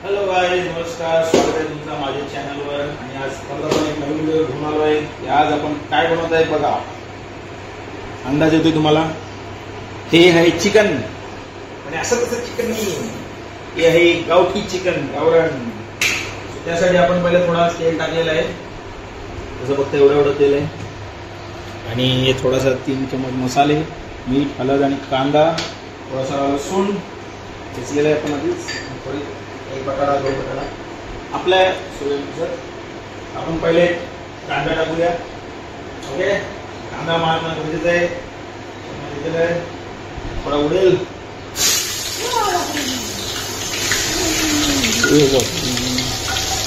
Hello guys, नमस्कार. स्वागत आहे तुमचं माझ्या चॅनलवर. आणि आज परत आपण एक नवीन व्हिडिओ घेऊन आलो आहे. आज आपण काय बनवत आहे बघा. अंदाज येतोय तुम्हाला? हे आहे चिकन. आणि असं कसं चिकन नाही, हे आहे गावठी चिकन, गावरान. त्यासाठी आपण पहिले थोडा तेल टाकलेलं आहे. तसं फक्त एवढं तेल आहे. आणि हे थोडासा 3 चमच मसाले, मीठ, हळद आणि कांदा, थोडासा लसूण घेतलेला आहे आपण आधीच. थोडी एक बटाटा, 2 बटाटा आपल्या सोयीनुसार. आपण पहिले कांदा टाकूया. ओके, कांदा मारणं गरजेचं आहे. थोडा उडेल.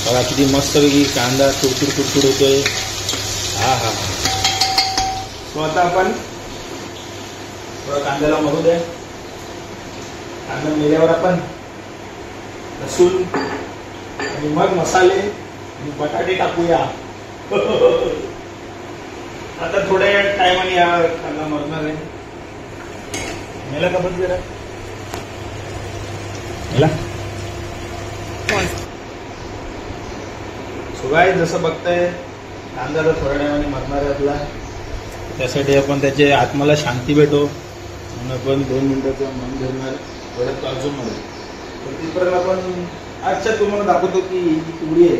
बघा किती मस्त पैकी कांदा कुरकुर होतोय. हा. तो आता आपण थोडा कांद्याला मरू द्या. कांदा मेल्यावर आपण लसूण आणि मग मसाले आणि बटाटे टाकूया. आता थोड्या टायमाने या कांदा मरणार आहे. मेला का बंद जरा मेला. सुगाय जसं बघताय कांदा तर थोड्या टायमाने मरणार आहे आपला. त्यासाठी आपण त्याचे आत्माला शांती भेटो म्हणून आपण 2 मिनिटाचं मन धरणार. थोड्यात अजून मध्ये तिथपर्यंत आपण आजच्या तुम्हाला दाखवतो की ही कोंबडी आहे.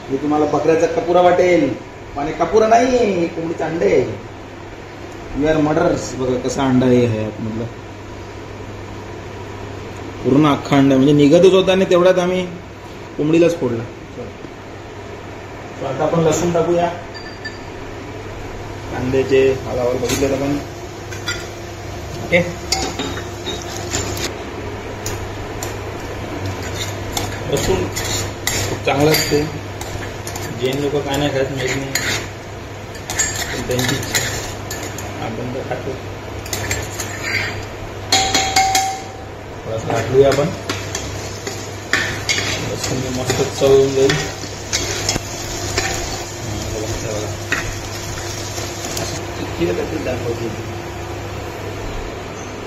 ही तुम्हाला बकऱ्याचा कपुरा वाटेल, पण कपुरा नाही, कोंबडीचा अंडे आहे. We are murders. बघा कसा अंडा आहे आतमधला, पूर्ण अख्खा अंडा. म्हणजे निघतच होता आणि तेवढ्यात आम्ही कोंबडीलाच फोडला. आता आपण लसूण टाकूया. कांद्याचे हालावर बघितले आपण. ओके, लसूण खूप चांगलं असते. जैन लोक काय नाही खात माहीत नाही, पण त्यांची इच्छा. आपण तर खातो. थोडासा घालूया आपण. लसूण मस्त चवून जाईल. दाखवते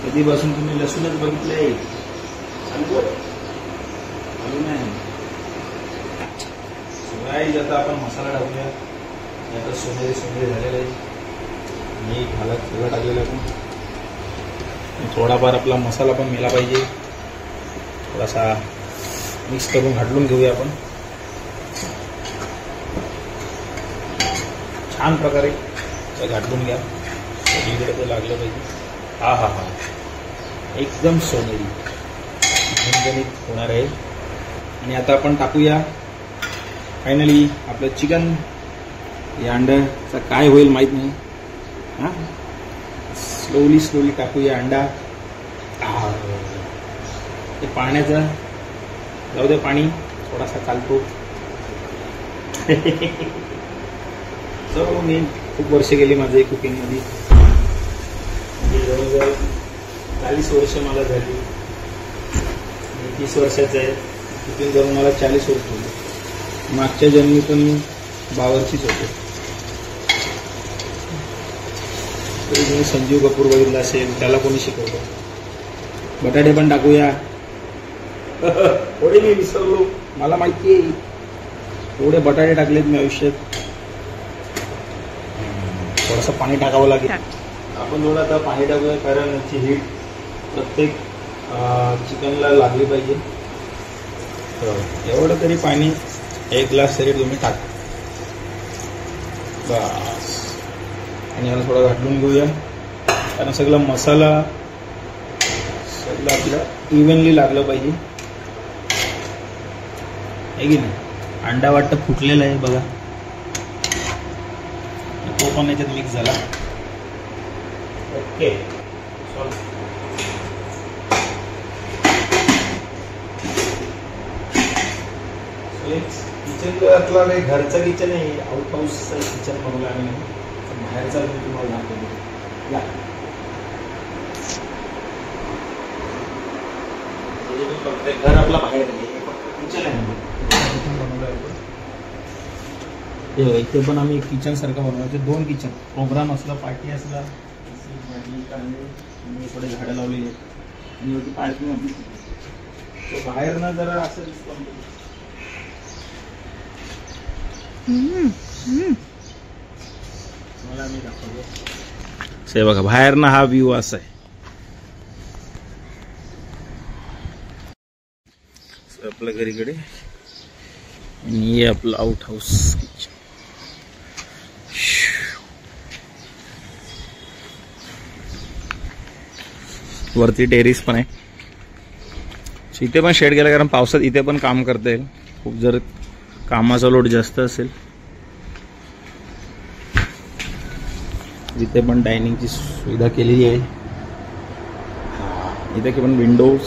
कधीपासून तुम्ही लसूणच बघितलंय? आता आपण मसाला टाकूया. आता सोनेरी झालेला आहे. मीठ, हळद सगळं टाकलेलं आहे आपण. थोडाफार आपला मसाला पण मिळाला पाहिजे. थोडासा मिक्स करून घाटलून घेऊया आपण छान प्रकारे. घाटलून घ्या, सगळीकडे ते लागलं पाहिजे. हा एकदम सोनेरी झणझणीत होणार आहे. आणि आता आपण टाकूया फायनली आपलं चिकन. या अंड्याचा काय होईल माहीत नाही. हां, स्लोली टाकूया अंडा. ते पाण्याचा जाऊ दे, पाणी थोडासा चालतो. मी खूप वर्ष गेली माझे कुकिंगमध्ये. जवळजवळ 40 वर्ष मला झाली. 30 वर्षाचं आहे. कुकिंग करून मला 40 वर्ष झाली. मागच्या जन्मी पण बावरचीच होते. तरी तुम्ही संजीव कपूर बघितला असेल, त्याला कोणी शिकवलं. बटाटे पण टाकूया. थोडे मी विसरलो, मला माहिती आहे. थोडे बटाटे टाकलेत मी आयुष्यात. थोडंसं पाणी टाकावं लागेल. आपण थोडं आता पाणी टाकूया, कारण याची हीट प्रत्येक चिकनला लागली पाहिजे. एवढं तरी पाणी, 1 ग्लास तरी तुम्ही टाक बस. आणि याला थोडं घाटलून घेऊया, कारण सगळा मसाला सगळं आपलं इव्हनली लागलं पाहिजे. आहे की नाही? अंडा वाटतं फुटलेला आहे बघा, तो पण याच्यात मिक्स झाला. ओके, किचन काही घरचं किचन आहे, आउट हाऊसचं किचन बनवलं आम्ही. बाहेरचा मी तुम्हाला दाखवतो. घर आपला बाहेर किचन आहे. इथे पण आम्ही किचन सारखं बनवायचे. 2 किचन. प्रोग्राम असला, पार्टी असला, भाजी कांदे, थोडे झाडं लावलेली आहेत. आणि पार्किंग आपली तो बाहेर ना जरा असं मला मी दाखवतो. बघा बाहेर ना हा व्ह्यू असा आहे. आपल्या घरीकडे आणि हे आपलं आउट हाऊस किचन. वरती टेरिस पण आहे. इथे पण शेड गेला कारण पावसात इथे पण काम करता येईल खूप जर कामाचा लोड जास्त असेल. इथे पण डायनिंगची सुविधा केलेली आहे. इथे पण विंडोज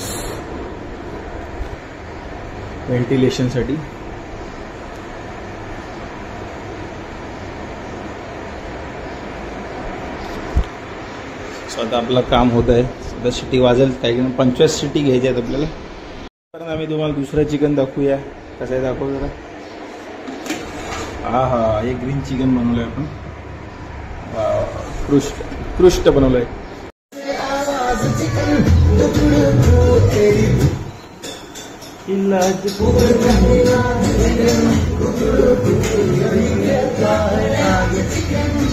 व्हेंटिलेशन साठी. आता आपलं काम होत आहे. आता शिटी वाजेल काही 25 शिटी घ्यायच्या आहेत आपल्याला. कारण आम्ही तुम्हाला दुसरं चिकन दाखवूया. कसं आहे दाखवू जरा. हा हा हे ग्रीन चिकन बनवलंय आपण. उत्कृष्ट बनवलंय.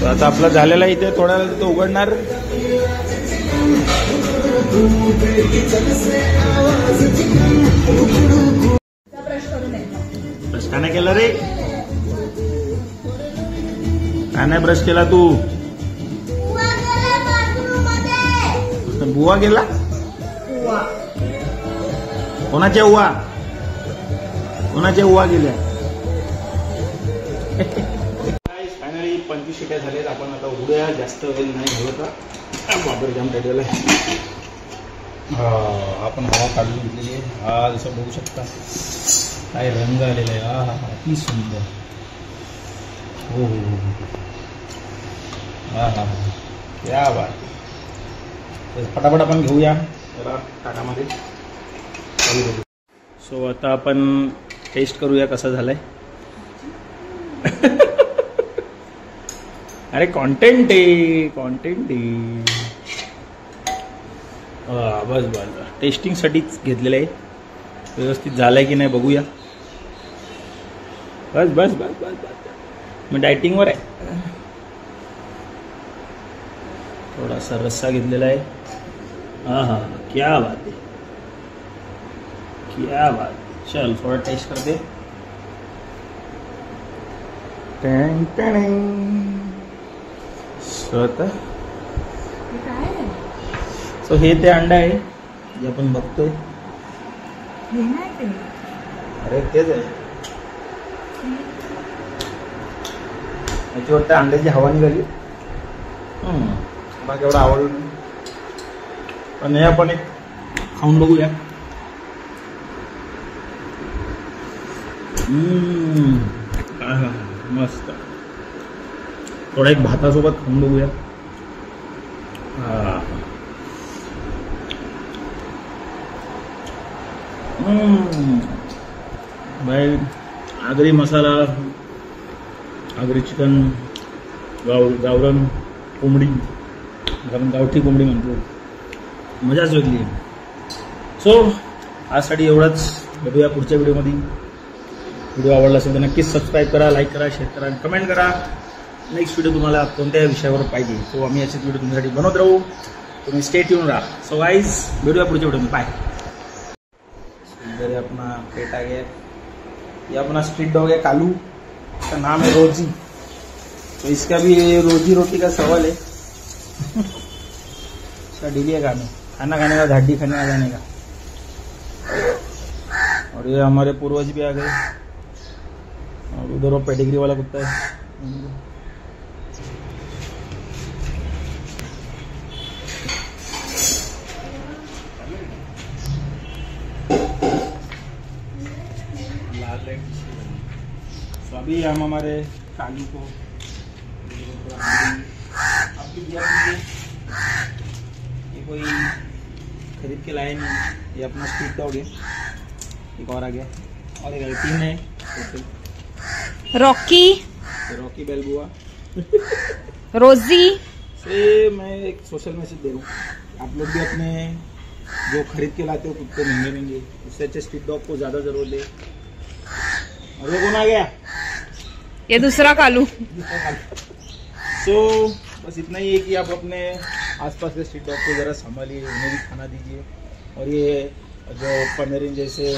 आता आपलं झालेला इथे थोड्या वेळ तो उघडणार. ब्रश का नाही केला रे. का नाही ब्रश केला तू. बुवा गेला. कोणाच्या उवा गेल्या. फायनली 25 शिट्या झाल्यात. आपण आता उघड्या जास्त वेळ नाही घालत. वापर जाम टाईट आहे. आपण हवा काढून घेतलेली आहे. हा जसं बघू शकता काय रंग आलेला आहे. हा हा किती सुंदर. हो हो हो. हा हा या बात. फटाफट आपण घेऊया जरा ताटामध्ये. सो आता आपण टेस्ट करूया कसा झालाय. अरे कॉन्टेंट आहे. बस टेस्टिंग साठीच घेतलेलं आहे. व्यवस्थित झालंय की नाही बघूया. बस मी डायटिंगवर आहे. थोडासा रस्सा घेतलेला आहे. हा क्या बात आहे. चल थोड़ा टेस्ट कर दे. सो हे ते अंडा आहे जे आपण बघतोय. अरे तेच आहे. याची वाटतं अंड्याची हवा निघाली. मला केवढं आवडलं. पण हे आपण एक खाऊन बघूया. मस्त. थोडा एक भातासोबत खाऊन बघूया. भाई आगरी मसाला, आगरी चिकन, गावरान कोंबडी, गावठी कोंबडी म्हणतो. मजाच वेगळी आहे. सो आजसाठी एवढंच. बघूया पुढच्या व्हिडिओमध्ये. व्हिडिओ आवडला असेल तर नक्कीच सबस्क्राईब करा, लाईक करा, शेअर करा आणि कमेंट करा. नेक्स्ट व्हिडिओ तुम्हाला कोणत्या विषयावर पाहिजे तो आम्ही असेच व्हिडिओ तुमच्यासाठी बनवत राहू. तुम्ही स्टे ट्यून राहा. सो गाइस व्हिडिओ पुढच्या व्हिडिओ में बाय. इधर अपना पेट आ गया. ये अपना स्ट्रीट डॉग है कालू. इसका नाम है रोजी. तो इसका भी रोजी रोटी का सवाल है. इसका डेली है खाना खाने का, झाड़ी खाने का, जाने का. और ये हमारे पूर्वज भी आ गए. और उधर वो पेडिग्री वाला कुत्ता है. तो अभी हम हमारे कालू को ये कोई खरीद के लाए नहीं. ये अपना स्ट्रीट डॉग है. एक और आ गया और एक 3 है. रॉकी बेलबुआ. रोजी से मैं एक सोशल मैसेज दे रहा हूँ. आप लोग भी अपने जो खरीद के लाते हो कुत्ते महंगे महंगे, उससे अच्छे स्ट्रीट डॉग को ज्यादा जरूरत है। और ये कौन आ गया? ये दूसरा कालू। तो बस इतना ही है कि आप अपने आसपास के स्ट्रीट डॉग को जरा संभालिए, उन्हें भी खाना दीजिए। और ये जो पमेरिन जैसे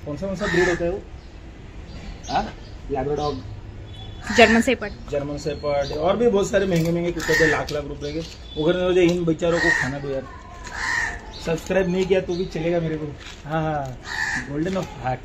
कौन सा ब्रीड होता है वो, लैब्राडॉग, जर्मन शेपर्ड और भी बहुत सारे महंगे महंगे कुत्ते थे, लाख रुपए के। उधर इन बेचारों को खाना दो यार। सब्सक्राइब नहीं किया तो भी चलेगा मेरे को। हाँ, गोल्डन ऑफ हार्ट।